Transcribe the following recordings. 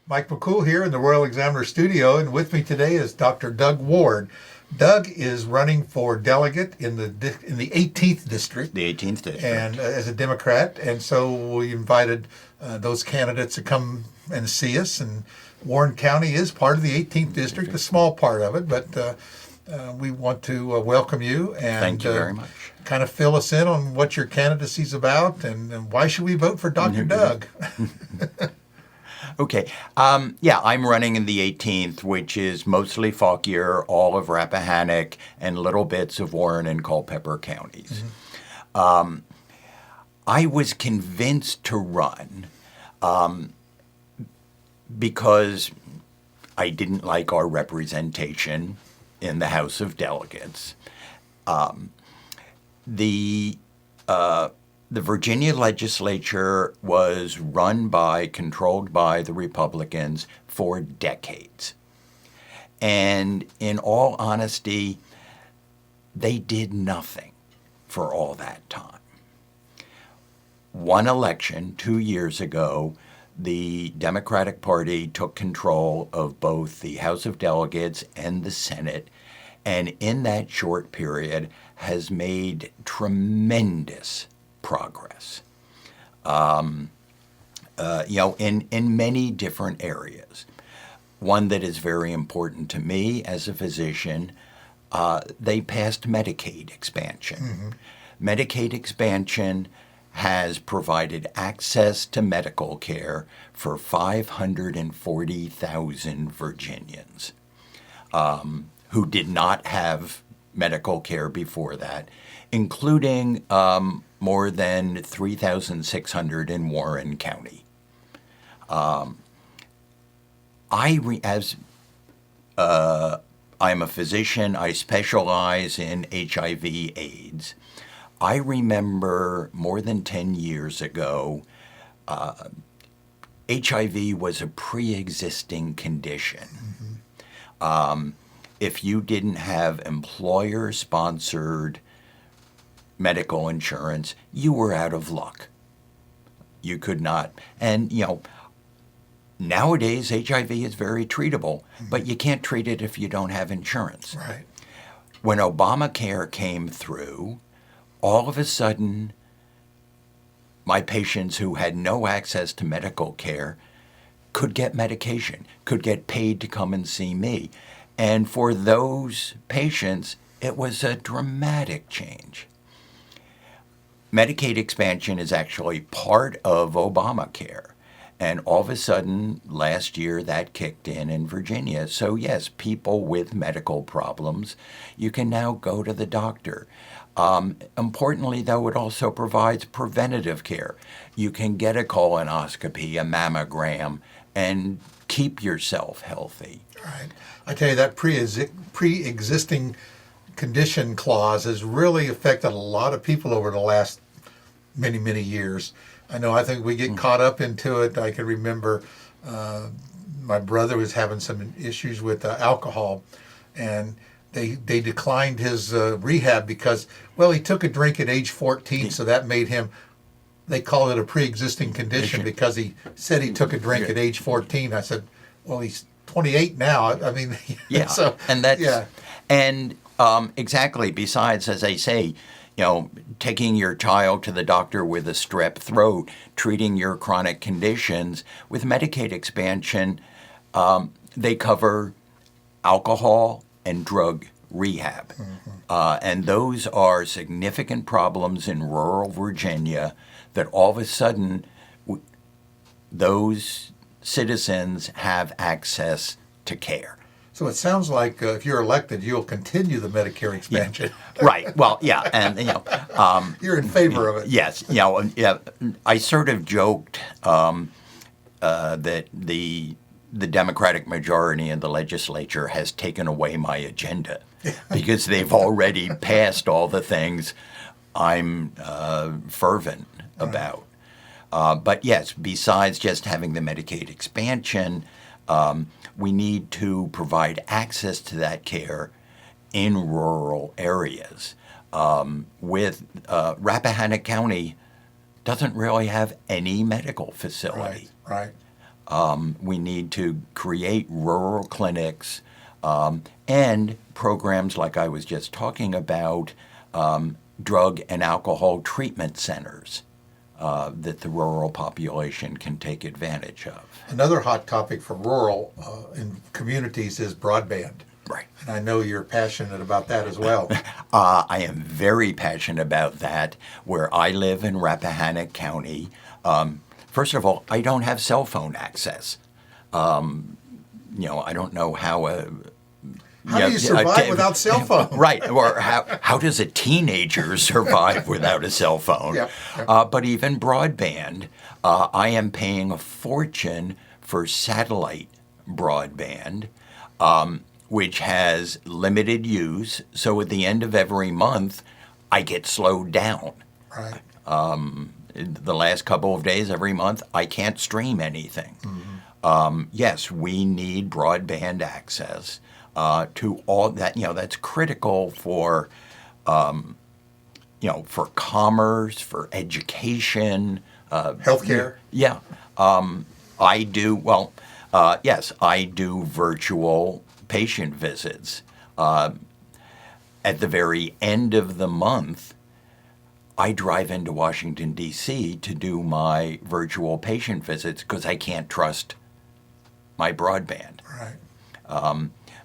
Mike McCool here in the Royal Examiner Studio, and with me today is Dr. Doug Ward. Doug is running for delegate in the 18th district. The 18th district. And as a Democrat, and so we invited those candidates to come and see us. And Warren County is part of the 18th district, a small part of it, but we want to welcome you and thank you very much. Kind of fill us in on what your candidacy is about and why should we vote for Dr. Doug? Okay. I'm running in the 18th, which is mostly Fauquier, all of Rappahannock, and little bits of Warren and Culpeper counties. Mm-hmm. I was convinced to run because I didn't like our representation in the House of Delegates. The Virginia legislature was controlled by the Republicans for decades. And in all honesty, they did nothing for all that time. One election 2 years ago, the Democratic Party took control of both the House of Delegates and the Senate, and in that short period has made tremendous progress, in many different areas. One that is very important to me as a physician, they passed Medicaid expansion. Mm-hmm. Medicaid expansion has provided access to medical care for 540,000 Virginians who did not have medical care before that, including more than 3,600 in Warren County. I'm a physician. I specialize in HIV/AIDS. I remember more than 10 years ago, HIV was a pre-existing condition. Mm-hmm. If you didn't have employer-sponsored medical insurance, you were out of luck. You could not. And, nowadays HIV is very treatable, but you can't treat it if you don't have insurance. Right. When Obamacare came through, all of a sudden, my patients who had no access to medical care could get medication, could get paid to come and see me. And for those patients, it was a dramatic change. Medicaid expansion is actually part of Obamacare. And all of a sudden, last year, that kicked in Virginia. So yes, people with medical problems, you can now go to the doctor. Importantly, though, it also provides preventative care. You can get a colonoscopy, a mammogram, and keep yourself healthy. Right. I tell you, that pre-existing condition clause has really affected a lot of people over the last many, many years. I think we get caught up into it. I can remember my brother was having some issues with alcohol, and they declined his rehab because, he took a drink at age 14, so that made him, they call it a pre-existing condition because he said he took a drink at age 14. I said, well, he's 28 now. I mean, yeah. So, and that's, yeah. And exactly, besides, as I say, taking your child to the doctor with a strep throat, treating your chronic conditions. With Medicaid expansion, they cover alcohol and drug rehab. Mm-hmm. And those are significant problems in rural Virginia that all of a sudden those citizens have access to care. So it sounds like if you're elected, you'll continue the Medicare expansion. Yeah. Right. Well, yeah, and you're in favor of it. Yes. I sort of joked that the Democratic majority in the legislature has taken away my agenda because they've already passed all the things I'm fervent about. But yes, besides just having the Medicaid expansion, we need to provide access to that care in rural areas. With Rappahannock County doesn't really have any medical facility. Right. We need to create rural clinics and programs like I was just talking about, drug and alcohol treatment centers that the rural population can take advantage of. Another hot topic for rural in communities is broadband. Right. And I know you're passionate about that as well. I am very passionate about that. Where I live in Rappahannock County, first of all, I don't have cell phone access. I don't know how How do you survive without cell phone? Right. Or how does a teenager survive without a cell phone? Yep. But even broadband, I am paying a fortune for satellite broadband, which has limited use. So at the end of every month, I get slowed down. Right. The last couple of days every month, I can't stream anything. Yes, we need broadband access to all that. That's critical for, for commerce, for education, Healthcare. Yeah, I do. Well, yes, I do virtual patient visits. At the very end of the month, I drive into Washington, D.C. to do my virtual patient visits because I can't trust my broadband. Right.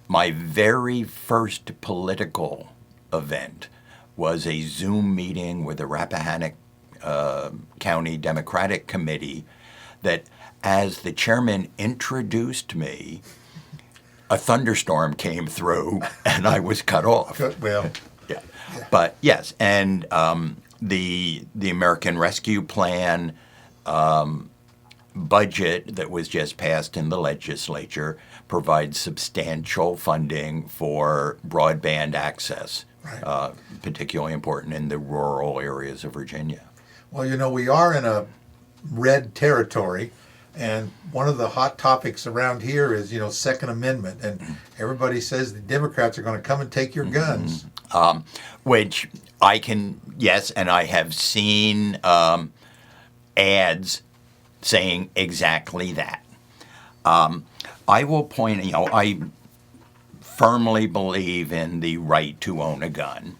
My very first political event was a Zoom meeting with the Rappahannock County Democratic Committee that, as the chairman introduced me, a thunderstorm came through and I was cut off. Well, Yeah. But yes, and the American Rescue Plan budget that was just passed in the legislature provides substantial funding for broadband access, Right. Particularly important in the rural areas of Virginia. well, we are in a red territory, and one of the hot topics around here is, Second Amendment, and everybody says the Democrats are going to come and take your guns. Which I can, yes, and I have seen ads saying exactly that. I will point, I firmly believe in the right to own a gun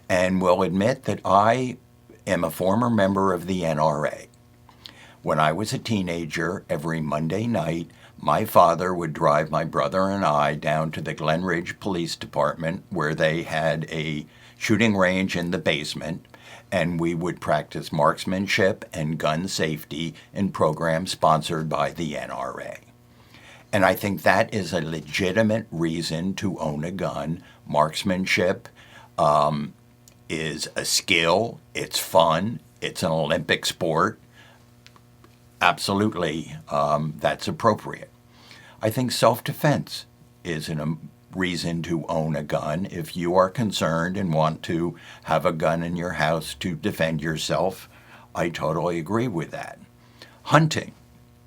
and will admit that I am a former member of the NRA. When I was a teenager, every Monday night, my father would drive my brother and I down to the Glen Ridge Police Department, where they had a shooting range in the basement, and we would practice marksmanship and gun safety in programs sponsored by the NRA. And I think that is a legitimate reason to own a gun. Marksmanship is a skill, it's fun, it's an Olympic sport. Absolutely, that's appropriate. I think self-defense is a reason to own a gun. If you are concerned and want to have a gun in your house to defend yourself, I totally agree with that. Hunting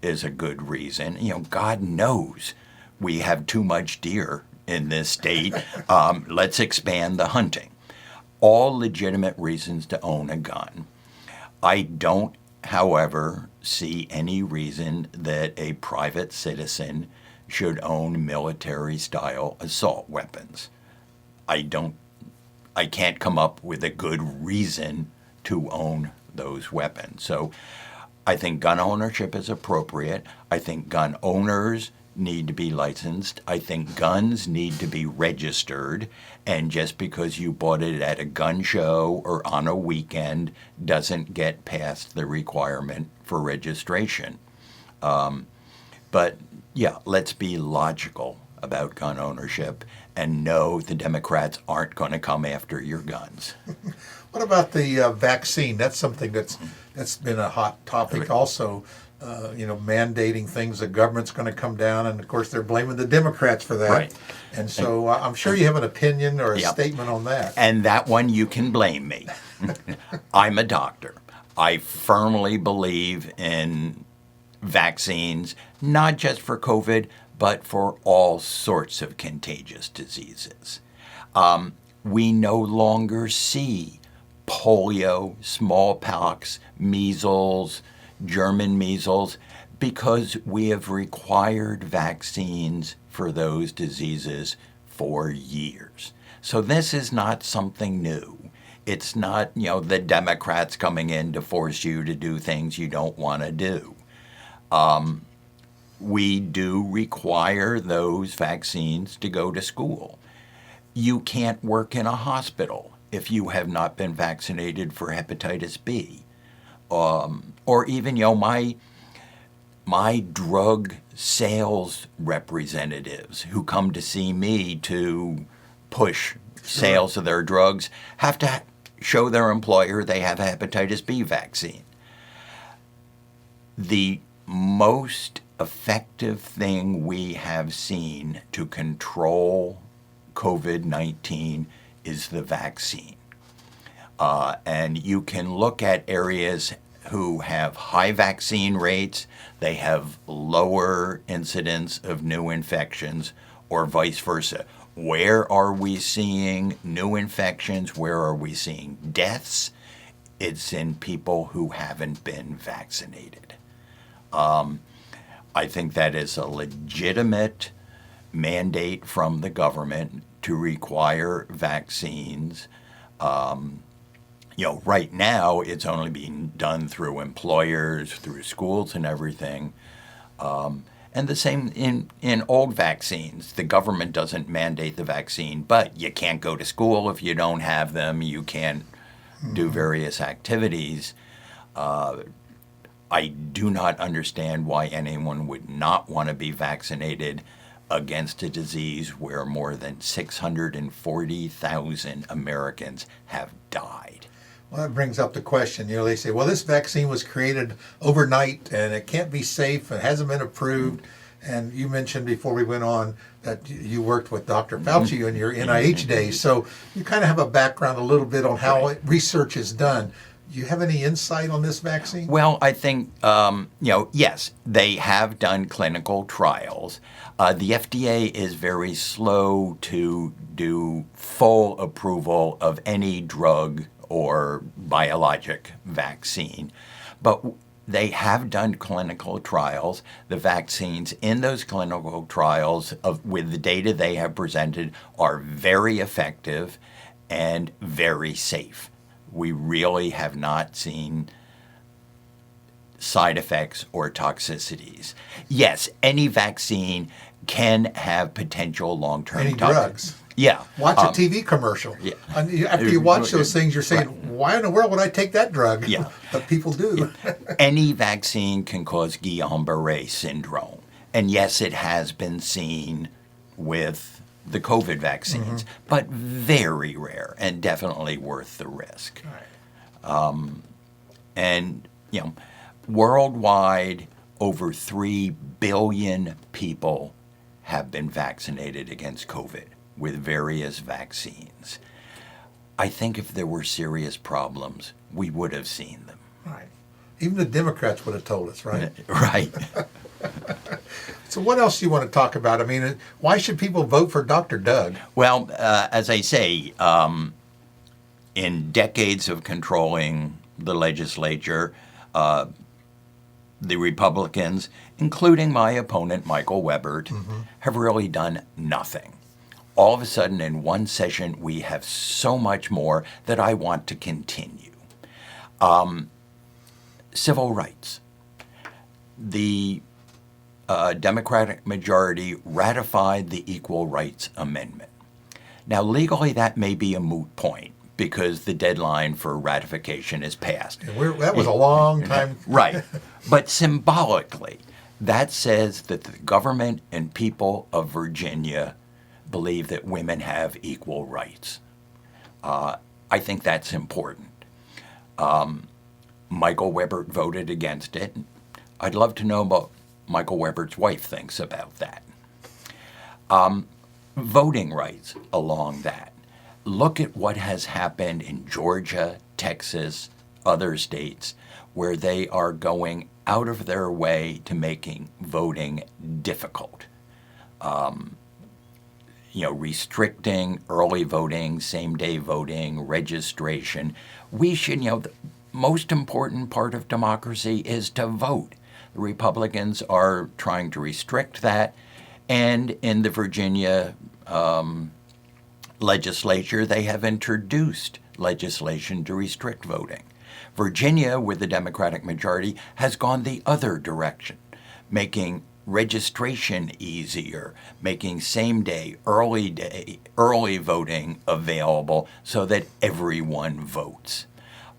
is a good reason. God knows we have too much deer in this state. Let's expand the hunting. All legitimate reasons to own a gun. I don't, however, see any reason that a private citizen should own military-style assault weapons. I can't come up with a good reason to own those weapons. So I think gun ownership is appropriate. I think gun owners need to be licensed. I think guns need to be registered. And just because you bought it at a gun show or on a weekend doesn't get past the requirement for registration. But yeah, let's be logical about gun ownership and know the Democrats aren't going to come after your guns. What about the vaccine? That's something that's been a hot topic also. Mandating things, the government's going to come down, and of course they're blaming the Democrats for that. Right. And so I'm sure you have an opinion or a Yep. statement on that. And that one you can blame me. I'm a doctor. I firmly believe in vaccines, not just for COVID, but for all sorts of contagious diseases. We no longer see polio, smallpox, measles, German measles Because we have required vaccines for those diseases for years. So this is not something new. It's not, the Democrats coming in to force you to do things you don't want to do. We do require those vaccines to go to school. You can't work in a hospital if you have not been vaccinated for hepatitis B. Or even, my drug sales representatives who come to see me to push sales of their drugs have to show their employer they have a hepatitis B vaccine. The most effective thing we have seen to control COVID-19 is the vaccine. And you can look at areas who have high vaccine rates, they have lower incidence of new infections, or vice versa. Where are we seeing new infections? Where are we seeing deaths? It's in people who haven't been vaccinated. I think that is a legitimate mandate from the government to require vaccines. Right now it's only being done through employers, through schools and everything. And the same in old vaccines. The government doesn't mandate the vaccine, but you can't go to school if you don't have them. You can't do various activities. I do not understand why anyone would not want to be vaccinated against a disease where more than 640,000 Americans have died. Well, that brings up the question. They say, well, this vaccine was created overnight and it can't be safe. It hasn't been approved. And you mentioned before we went on that you worked with Dr. Fauci in your NIH days. So you kind of have a background a little bit on how research is done. Do you have any insight on this vaccine? Well, I think, yes, they have done clinical trials. The FDA is very slow to do full approval of any drug or biologic vaccine. But they have done clinical trials. The vaccines in those clinical trials, with the data they have presented, are very effective and very safe. We really have not seen side effects or toxicities. Yes, any vaccine can have potential long-term Any drugs. Yeah. Watch a TV commercial. Yeah. After you watch those things, you're saying, why in the world would I take that drug? Yeah. But people do. Any vaccine can cause Guillain-Barré syndrome. And yes, it has been seen with the COVID vaccines, but very rare and definitely worth the risk. Right. And, worldwide, over 3 billion people have been vaccinated against COVID with various vaccines. I think if there were serious problems, we would have seen them. Right. Even the Democrats would have told us, right? Right. So what else do you want to talk about? I mean, why should people vote for Dr. Doug? Well, as I say, in decades of controlling the legislature, the Republicans, including my opponent, Michael Webert, have really done nothing. All of a sudden, in one session, we have so much more that I want to continue. Civil rights. The Democratic majority ratified the Equal Rights Amendment. Now, legally, that may be a moot point because the deadline for ratification is passed. That was a long time. Right. But symbolically, that says that the government and people of Virginia believe that women have equal rights. I think that's important. Michael Webert voted against it. I'd love to know what Michael Webert's wife thinks about that. Voting rights along that. Look at what has happened in Georgia, Texas, other states, where they are going out of their way to making voting difficult. Restricting early voting, same-day voting, registration. We should, the most important part of democracy is to vote. The Republicans are trying to restrict that. And in the Virginia legislature, they have introduced legislation to restrict voting. Virginia, with the Democratic majority, has gone the other direction, making registration easier, making same-day, early voting available so that everyone votes.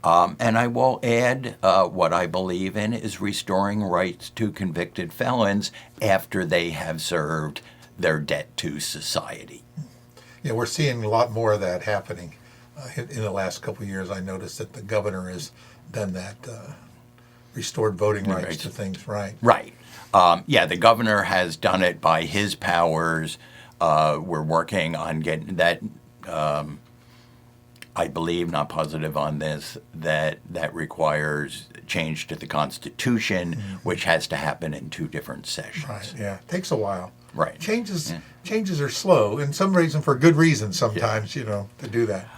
And I will add what I believe in is restoring rights to convicted felons after they have served their debt to society. Yeah, we're seeing a lot more of that happening in the last couple of years. I noticed that the governor has done that, restored voting rights to things, right? Right. Yeah, the governor has done it by his powers. We're working on getting that. I believe, not positive on this, that requires change to the Constitution, which has to happen in 2 different sessions. Right. Yeah, it takes a while. Right. Changes are slow, and some reason for good reason sometimes, to do that.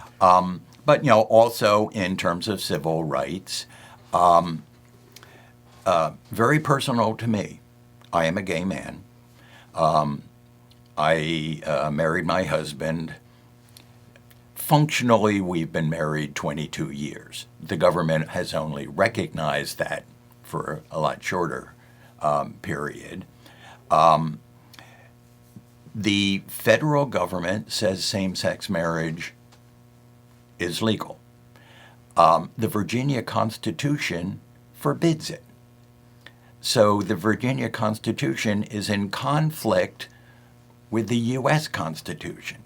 But also in terms of civil rights, very personal to me. I am a gay man. I married my husband. Functionally, we've been married 22 years. The government has only recognized that for a lot shorter period. The federal government says same-sex marriage is legal. The Virginia Constitution forbids it. So the Virginia Constitution is in conflict with the U.S. Constitution.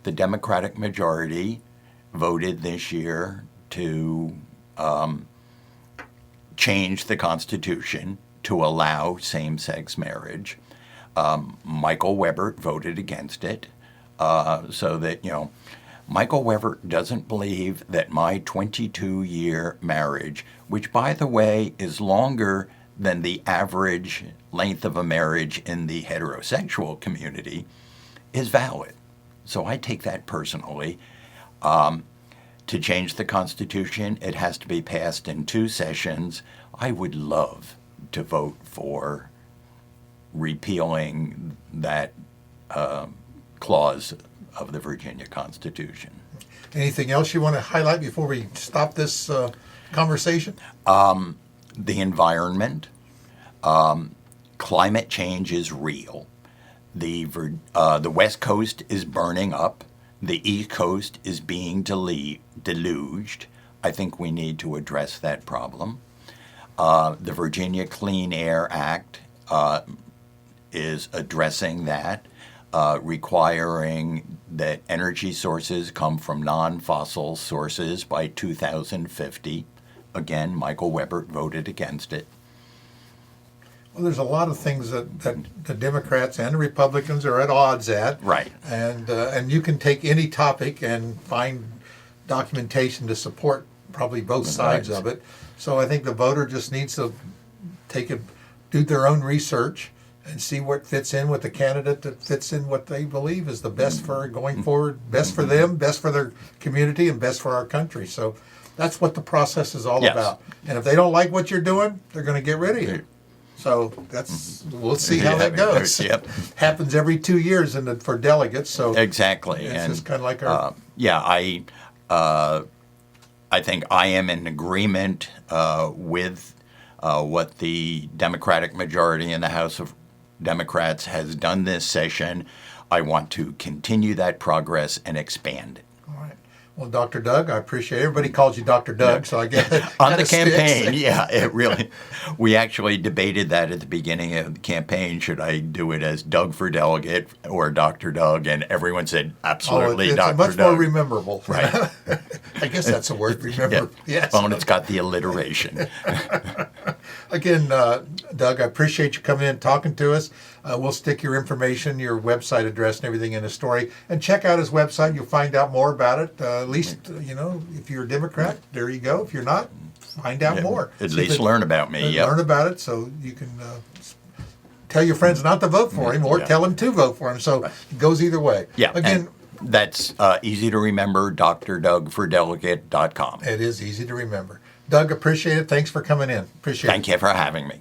The Democratic majority voted this year to change the Constitution to allow same-sex marriage. Michael Webert voted against it, so that, Michael Webert doesn't believe that my 22-year marriage, which, by the way, is longer than the average length of a marriage in the heterosexual community, is valid. So I take that personally. To change the Constitution, it has to be passed in 2 sessions. I would love to vote for repealing that clause of the Virginia Constitution. Anything else you want to highlight before we stop this conversation? The environment. Climate change is real. The West Coast is burning up. The East Coast is being deluged. I think we need to address that problem. The Virginia Clean Air Act is addressing that, requiring that energy sources come from non-fossil sources by 2050. Again, Michael Webert voted against it. Well, there's a lot of things that the Democrats and the Republicans are at odds at. Right. And you can take any topic and find documentation to support probably both sides of it. So I think the voter just needs to do their own research and see what fits in with the candidate that fits in what they believe is the best for going forward, best for them, best for their community, and best for our country. So that's what the process is all about. And if they don't like what you're doing, they're going to get rid of you. So we'll see how that goes. Yep. Happens every 2 years for delegates. So exactly, it's just kind of like our. I think I am in agreement with what the Democratic majority in the House of Democrats has done this session. I want to continue that progress and expand it. All right. Well, Dr. Doug, I appreciate it. Everybody calls you Dr. Doug, so I get it. On the campaign, it really. We actually debated that at the beginning of the campaign. Should I do it as Doug for Delegate or Dr. Doug? And everyone said absolutely it's Dr. Doug. Much more memorable. Right. I guess that's a word, remember. Yes. Well, and it's got the alliteration. Again, Doug, I appreciate you coming in and talking to us. We'll stick your information, your website address, and everything in the story. And check out his website. You'll find out more about it. At least, if you're a Democrat, there you go. If you're not, find out more. At least learn about me. Learn about it so you can tell your friends not to vote for him or tell them to vote for him. So it goes either way. Yeah. Again, that's easy to remember, DrDougForDelegate.com. It is easy to remember. Doug, appreciate it. Thanks for coming in. Appreciate it. Thank you for having me.